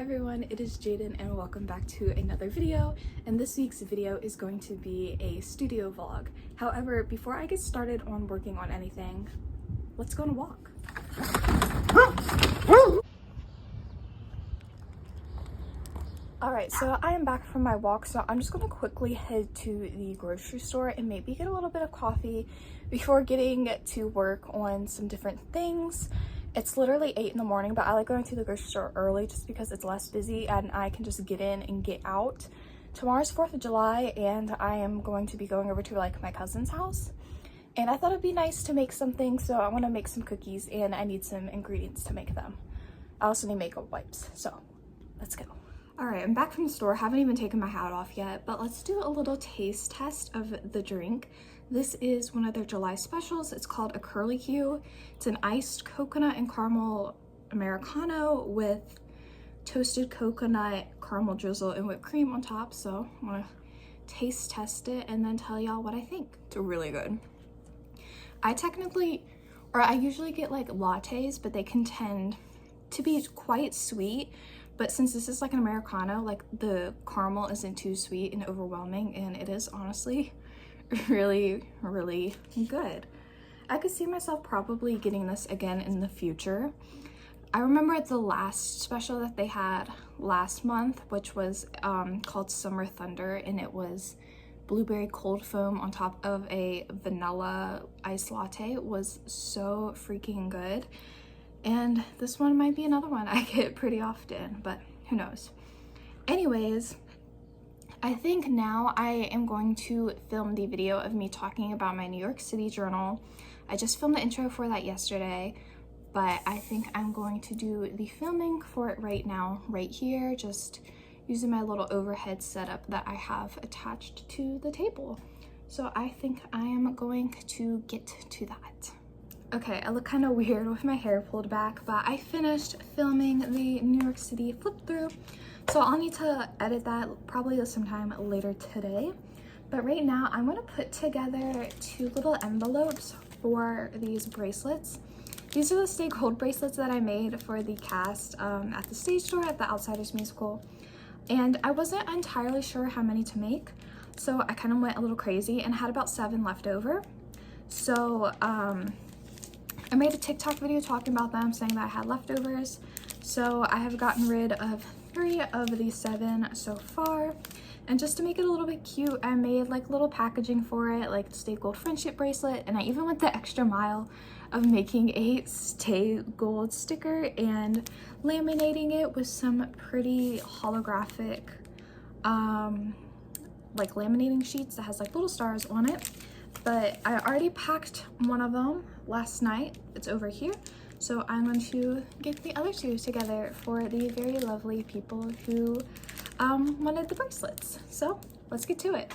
everyone, it is Jaden and welcome back to another video, and this week's video is going to be a studio vlog. However, before I get started on working on anything, let's go on a walk. Alright, so I am back from my walk, so I'm just going to quickly head to the grocery store and maybe get a little bit of coffee before getting to work on some different things. It's literally 8 in the morning, but I like going to the grocery store early just because it's less busy and I can just get in and get out. Tomorrow's 4th of July and I am going to be going over to like my cousin's house. And I thought it'd be nice to make something, so I want to make some cookies and I need some ingredients to make them. I also need makeup wipes, so let's go. Alright, I'm back from the store. Haven't even taken my hat off yet, but let's do a little taste test of the drink. This is one of their July specials. It's called a Curly Q. It's an iced coconut and caramel Americano with toasted coconut, caramel drizzle, and whipped cream on top. So I want to taste test it and then tell y'all what I think. It's really good. I usually get like lattes, but they can tend to be quite sweet. But since this is like an Americano, like the caramel isn't too sweet and overwhelming, and it is honestly really good. I could see myself probably getting this again in the future. I remember the last special that they had last month, which was called Summer Thunder, and it was blueberry cold foam on top of a vanilla iced latte. It was so freaking good. And this one might be another one I get pretty often, but who knows. Anyways, I think now I am going to film the video of me talking about my New York City journal. I just filmed the intro for that yesterday, but I think I'm going to do the filming for it right now, right here, just using my little overhead setup that I have attached to the table. So I think I am going to get to that. Okay, I look kind of weird with my hair pulled back, but I finished filming the New York City flip through, so I'll need to edit that probably sometime later today. But right now, I'm going to put together 2 little envelopes for these bracelets. These are the Stay Gold bracelets that I made for the cast at the stage door at the Outsiders musical, and I wasn't entirely sure how many to make, so I kind of went a little crazy and had about 7 left over. So I made a TikTok video talking about them, saying that I had leftovers. So I have gotten rid of 3 of these 7 so far. And just to make it a little bit cute, I made like little packaging for it, like the Stay Gold friendship bracelet. And I even went the extra mile of making a Stay Gold sticker and laminating it with some pretty holographic like laminating sheets that has like little stars on it. But I already packed one of them last night. It's over here. So I'm going to get the other 2 together for the very lovely people who wanted the bracelets. So let's get to it.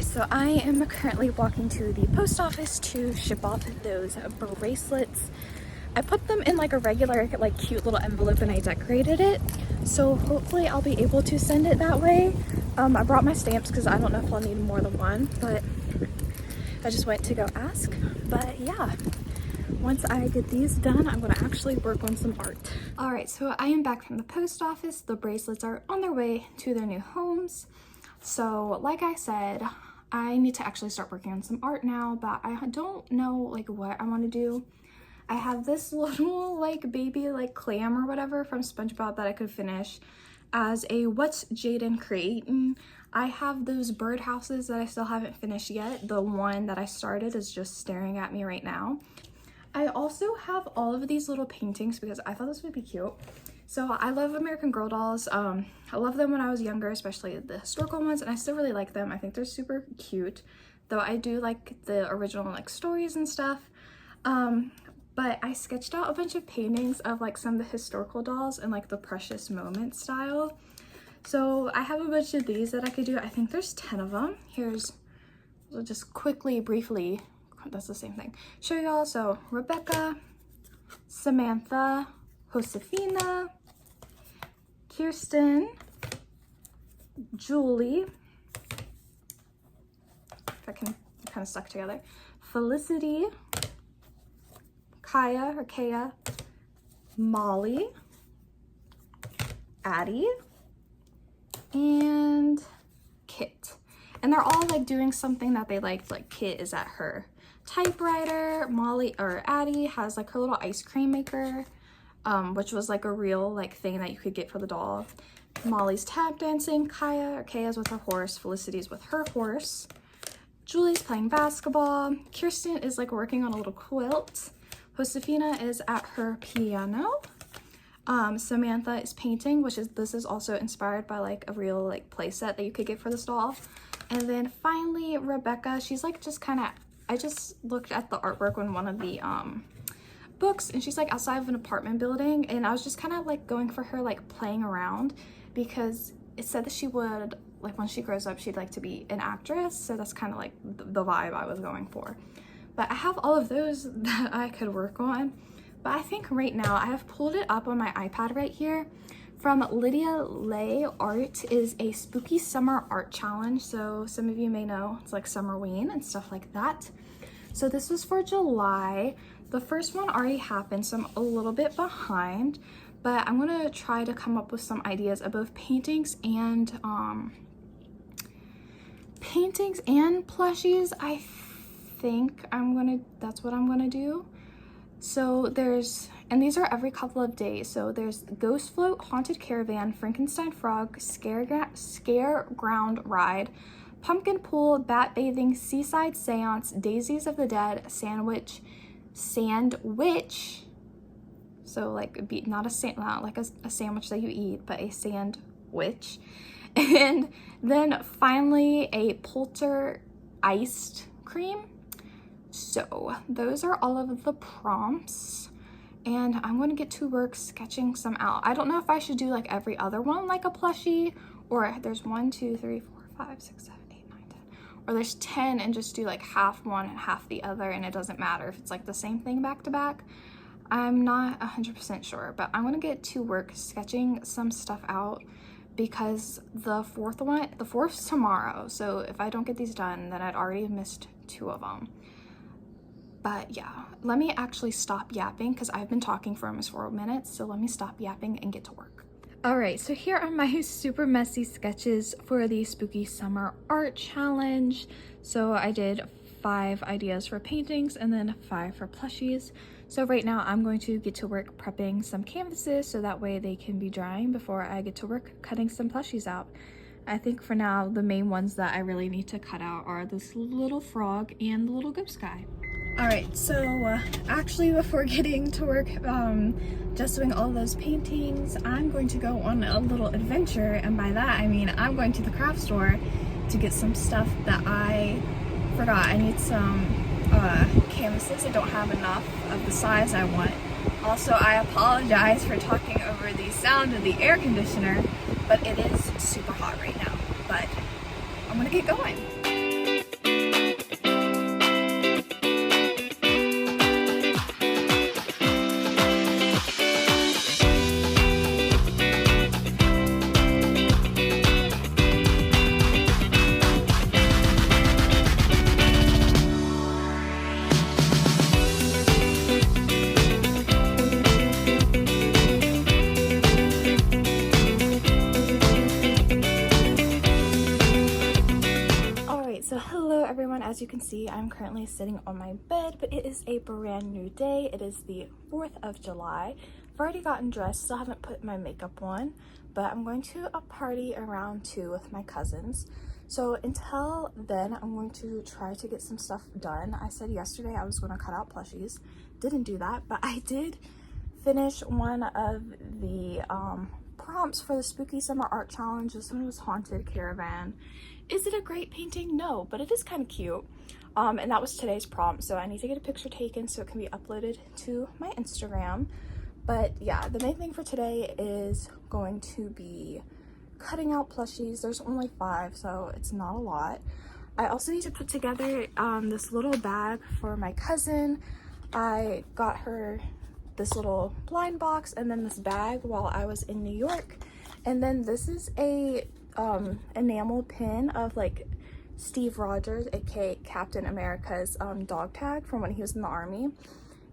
So I am currently walking to the post office to ship off those bracelets. I put them in like a regular like cute little envelope and I decorated it. So hopefully I'll be able to send it that way. I brought my stamps because I don't know if I'll need more than one, but I just went to go ask. But yeah, once I get these done, I'm going to actually work on some art. Alright, so I am back from the post office. The bracelets are on their way to their new homes. So like I said, I need to actually start working on some art now, but I don't know like what I want to do. I have this little like baby like clam or whatever from SpongeBob that I could finish as a What's Jaden Creating. I have those birdhouses that I still haven't finished yet. The one that I started is just staring at me right now. I also have all of these little paintings because I thought this would be cute. So I love American Girl dolls. I love them when I was younger, especially the historical ones, and I still really like them. I think they're super cute, though I do like the original like stories and stuff. But I sketched out a bunch of paintings of like some of the historical dolls in like the Precious Moments style. So I have a bunch of these that I could do. I think there's 10 of them. Here's So just quickly, briefly, that's the same thing, show y'all. So Rebecca, Samantha, Josefina, Kirsten, Julie, if I can kind of stuck together, Felicity, Kaya, Molly, Addie, and Kit. And they're all like doing something that they liked. Like Kit is at her typewriter, Molly or Addie has like her little ice cream maker, which was like a real like thing that you could get for the doll. Molly's tap dancing, Kaya's with her horse, Felicity's with her horse, Julie's playing basketball, Kirsten is like working on a little quilt, Josefina is at her piano, Samantha is painting, this is also inspired by like a real like play set that you could get for this doll. And then finally Rebecca, she's like just kind of, I just looked at the artwork on one of the books, and she's like outside of an apartment building, and I was just kind of like going for her like playing around, because it said that she would like when she grows up she'd like to be an actress, so that's kind of like the vibe I was going for. But I have all of those that I could work on, but I think right now I have pulled it up on my iPad right here from Lydia Lay Art. Is a spooky summer art challenge, so some of you may know it's like Summerween and stuff like that. So this was for July. The first one already happened, so I'm a little bit behind, but I'm gonna try to come up with some ideas of both paintings and plushies. I think that's what I'm gonna do. So and these are every couple of days. So there's Ghost Float, Haunted Caravan, Frankenstein Frog, Scare Ground Ride, Pumpkin Pool, Bat Bathing, Seaside Seance, Daisies of the Dead, Sandwich, so like not like a sandwich that you eat, but a sandwich. And then finally a Polter iced cream. So those are all of the prompts, and I'm going to get to work sketching some out. I don't know if I should do like every other one like a plushie, or there's 1, 2, 3, 4, 5, 6, 7, 8, 9, 10, or there's 10 and just do like half one and half the other, and it doesn't matter if it's like the same thing back to back. I'm not 100% sure, but I'm going to get to work sketching some stuff out, because the fourth's tomorrow. So if I don't get these done, then I'd already missed 2 of them. But yeah, let me actually stop yapping, because I've been talking for almost 4 minutes, so let me stop yapping and get to work. Alright, so here are my super messy sketches for the Spooky Summer Art Challenge. So I did 5 ideas for paintings and then 5 for plushies. So right now I'm going to get to work prepping some canvases, so that way they can be drying before I get to work cutting some plushies out. I think for now the main ones that I really need to cut out are this little frog and the little ghost guy. Alright, so actually before getting to work just doing all those paintings, I'm going to go on a little adventure, and by that I mean I'm going to the craft store to get some stuff that I forgot. I need some canvases. I don't have enough of the size I want. Also, I apologize for talking over the sound of the air conditioner, but it is super hot right now. But I'm gonna get going. As you can see, I'm currently sitting on my bed, but it is a brand new day. It is the 4th of July. I've already gotten dressed, still haven't put my makeup on, but I'm going to a party around 2 with my cousins. So until then, I'm going to try to get some stuff done. I said yesterday I was going to cut out plushies. Didn't do that, but I did finish one of the prompts for the Spooky Summer Art Challenge. This one was Haunted Caravan. Is it a great painting? No, but it is kind of cute. And that was today's prompt, so I need to get a picture taken so it can be uploaded to my Instagram. But yeah, the main thing for today is going to be cutting out plushies. There's only 5, so it's not a lot. I also need to put together this little bag for my cousin. I got her this little blind box and then this bag while I was in New York. And then this is a enamel pin of like Steve Rogers, aka Captain America's dog tag from when he was in the army.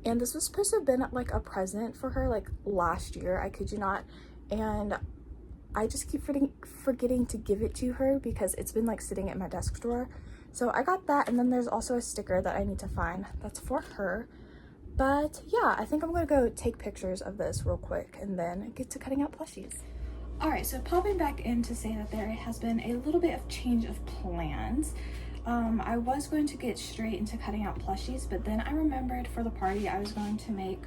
And this was supposed to have been like a present for her like last year, I kid you not. And I just keep forgetting to give it to her because it's been like sitting at my desk drawer. So I got that, and then there's also a sticker that I need to find that's for her. But yeah, I think I'm gonna go take pictures of this real quick and then get to cutting out plushies. All right, so popping back in to say that there has been a little bit of change of plans. I was going to get straight into cutting out plushies, but then I remembered for the party I was going to make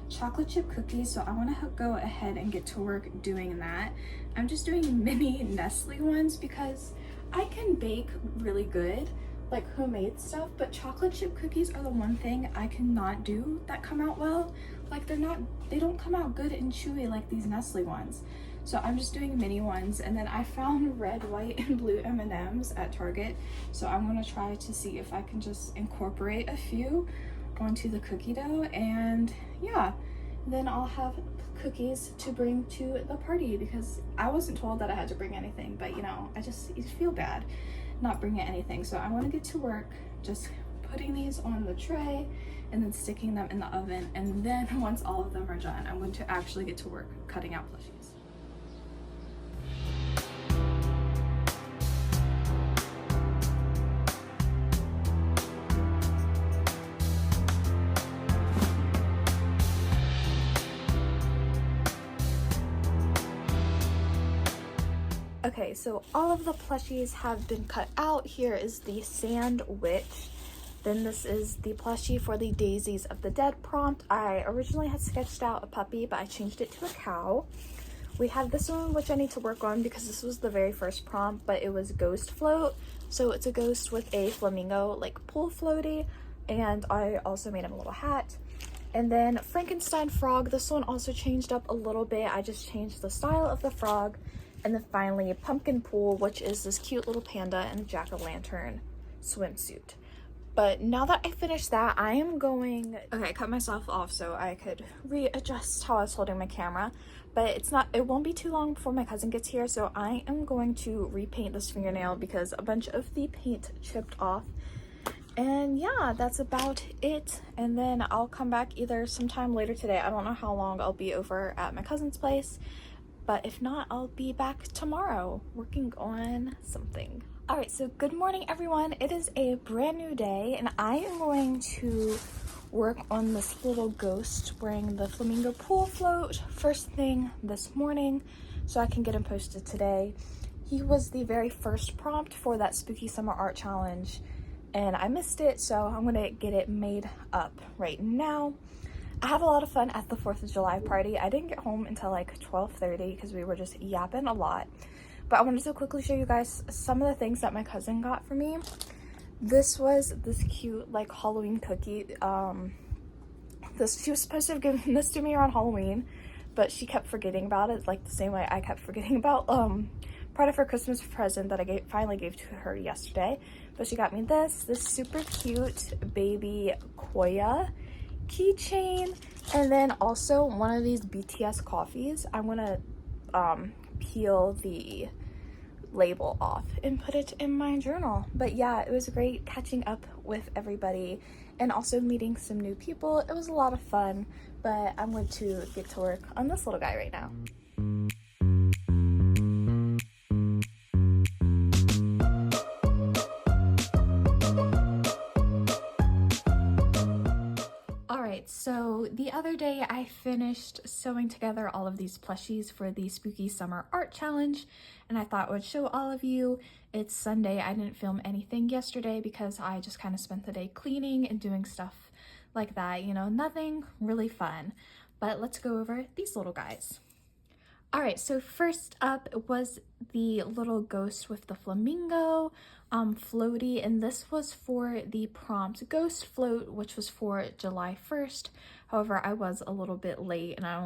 chocolate chip cookies, so I want to go ahead and get to work doing that. I'm just doing mini Nestle ones because I can bake really good, like homemade stuff, but chocolate chip cookies are the one thing I cannot do that come out well. Like they don't come out good and chewy like these Nestle ones. So I'm just doing mini ones, and then I found red, white, and blue M&Ms at Target. So I'm gonna try to see if I can just incorporate a few onto the cookie dough, and yeah, then I'll have cookies to bring to the party because I wasn't told that I had to bring anything, but you know, I just feel bad not bringing anything. So I want to get to work just putting these on the tray and then sticking them in the oven, and then once all of them are done, I'm going to actually get to work cutting out plushies. Okay, so all of the plushies have been cut out. Here is the Sand Witch. Then this is the plushie for the Daisies of the Dead prompt. I originally had sketched out a puppy, but I changed it to a cow. We have this one, which I need to work on because this was the very first prompt, but it was Ghost Float. So it's a ghost with a flamingo, like pool floaty, and I also made him a little hat. And then Frankenstein Frog, this one also changed up a little bit. I just changed the style of the frog. And then finally, Pumpkin Pool, which is this cute little panda in a jack-o'-lantern swimsuit. But now that I finished that, I am going... Okay, I cut myself off so I could readjust how I was holding my camera. But it won't be too long before my cousin gets here, so I am going to repaint this fingernail because a bunch of the paint chipped off. And yeah, that's about it. And then I'll come back either sometime later today. I don't know how long I'll be over at my cousin's place. But if not, I'll be back tomorrow working on something. All right, so good morning, everyone. It is a brand new day, and I am going to work on this little ghost wearing the flamingo pool float first thing this morning so I can get him posted today. He was the very first prompt for that Spooky Summer Art Challenge, and I missed it, so I'm gonna get it made up right now. I had a lot of fun at the 4th of July party. I didn't get home until like 12:30 because we were just yapping a lot. But I wanted to quickly show you guys some of the things that my cousin got for me. This was this cute like Halloween cookie. She was supposed to have given this to me around Halloween, but she kept forgetting about it, like the same way I kept forgetting about part of her Christmas present that I finally gave to her yesterday. But she got me this super cute baby Koya keychain, and then also one of these BTS coffees. I'm gonna peel the label off and put it in my journal. But yeah, it was great catching up with everybody and also meeting some new people. It was a lot of fun, but I'm going to get to work on this little guy right now. So the other day I finished sewing together all of these plushies for the Spooky Summer Art Challenge, and I thought I would show all of you. It's Sunday. I didn't film anything yesterday because I just kind of spent the day cleaning and doing stuff like that, you know, nothing really fun. But let's go over these little guys. All right, so first up was the little ghost with the flamingo floaty, and this was for the prompt Ghost Float, which was for July 1st. However, I was a little bit late and I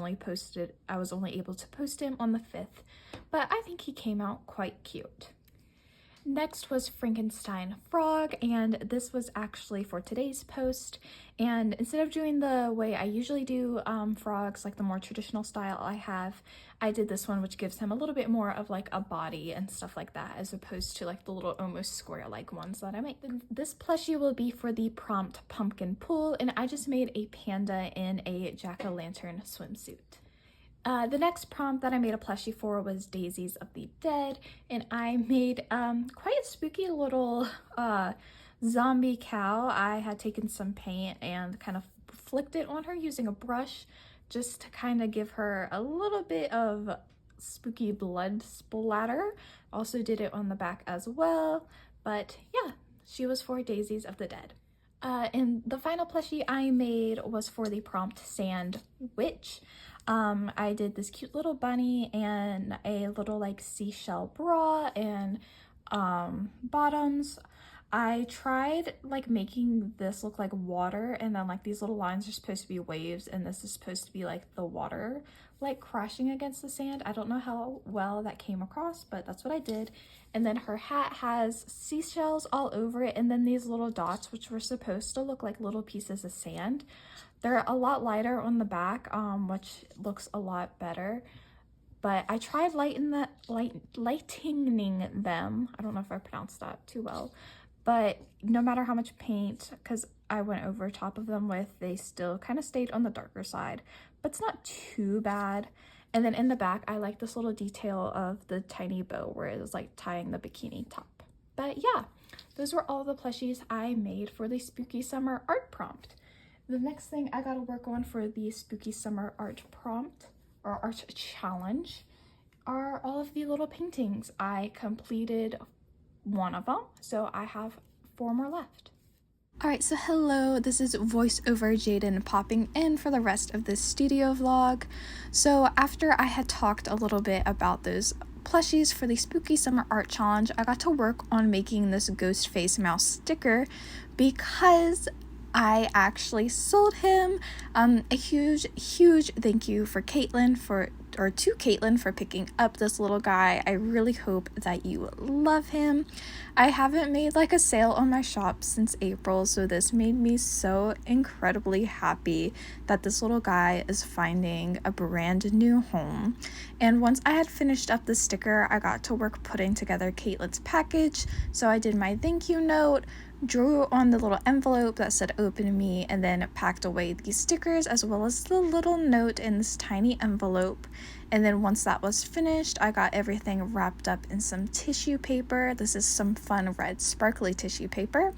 was only able to post him on the 5th, but I think he came out quite cute. Next was Frankenstein Frog, and this was actually for today's post. And instead of doing the way I usually do frogs, like the more traditional style I did this one, which gives him a little bit more of like a body and stuff like that, as opposed to like the little almost square-like ones that I make. This plushie will be for the prompt pumpkin pool, and I just made a panda in a jack-o'-lantern swimsuit. The next prompt that I made a plushie for was Daisies of the Dead, and I made quite a spooky little zombie cow. I had taken some paint and kind of flicked it on her using a brush just to kind of give her a little bit of spooky blood splatter. Also did it on the back as well, but yeah, she was for Daisies of the Dead. And the final plushie I made was for the prompt Sand Witch. I did this cute little bunny and a little like seashell bra and bottoms. I tried like making this look like water, and then like these little lines are supposed to be waves, and this is supposed to be like the water like crashing against the sand. I don't know how well that came across, but that's what I did. And then her hat has seashells all over it, and then these little dots, which were supposed to look like little pieces of sand. They're a lot lighter on the back, which looks a lot better. But I tried lightening them. I don't know if I pronounced that too well. But no matter how much paint, because I went over top of them with, they still kind of stayed on the darker side. But it's not too bad. And then in the back, I like this little detail of the tiny bow where it was like tying the bikini top. But yeah, those were all the plushies I made for the Spooky Summer art prompt. The next thing I gotta work on for the Spooky Summer art prompt, or art challenge, are all of the little paintings. I completed one of them, so I have 4 more left. Alright, so hello, this is voiceover Jaden popping in for the rest of this studio vlog. So after I had talked a little bit about those plushies for the Spooky Summer art challenge, I got to work on making this ghost face mouse sticker because I actually sold him. A huge thank you for Caitlin to Caitlin for picking up this little guy. I really hope that you love him. I haven't made like a sale on my shop since April, so this made me so incredibly happy that this little guy is finding a brand new home. And once I had finished up the sticker, I got to work putting together Caitlin's package. So I did my thank you note, drew on the little envelope that said open me, and then packed away these stickers as well as the little note in this tiny envelope. And then once that was finished, I got everything wrapped up in some tissue paper. This is some fun red sparkly tissue paper,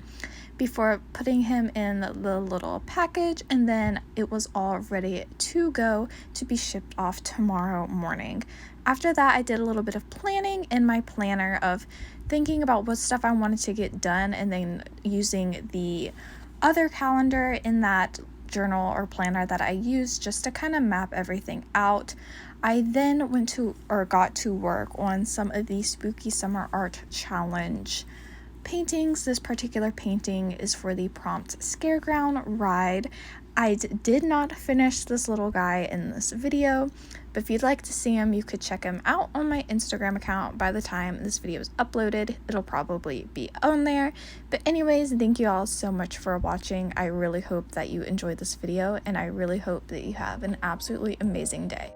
before putting him in the little package, and then it was all ready to go to be shipped off tomorrow morning. After that, I did a little bit of planning in my planner of thinking about what stuff I wanted to get done, and then using the other calendar in that journal or planner that I used just to kind of map everything out. I then got to work on some of the Spooky Summer Art Challenge paintings. This particular painting is for the prompt Scareground Ride. I did not finish this little guy in this video, but if you'd like to see him, you could check him out on my Instagram account. By the time this video is uploaded, it'll probably be on there. But anyways, thank you all so much for watching. I really hope that you enjoyed this video, and I really hope that you have an absolutely amazing day.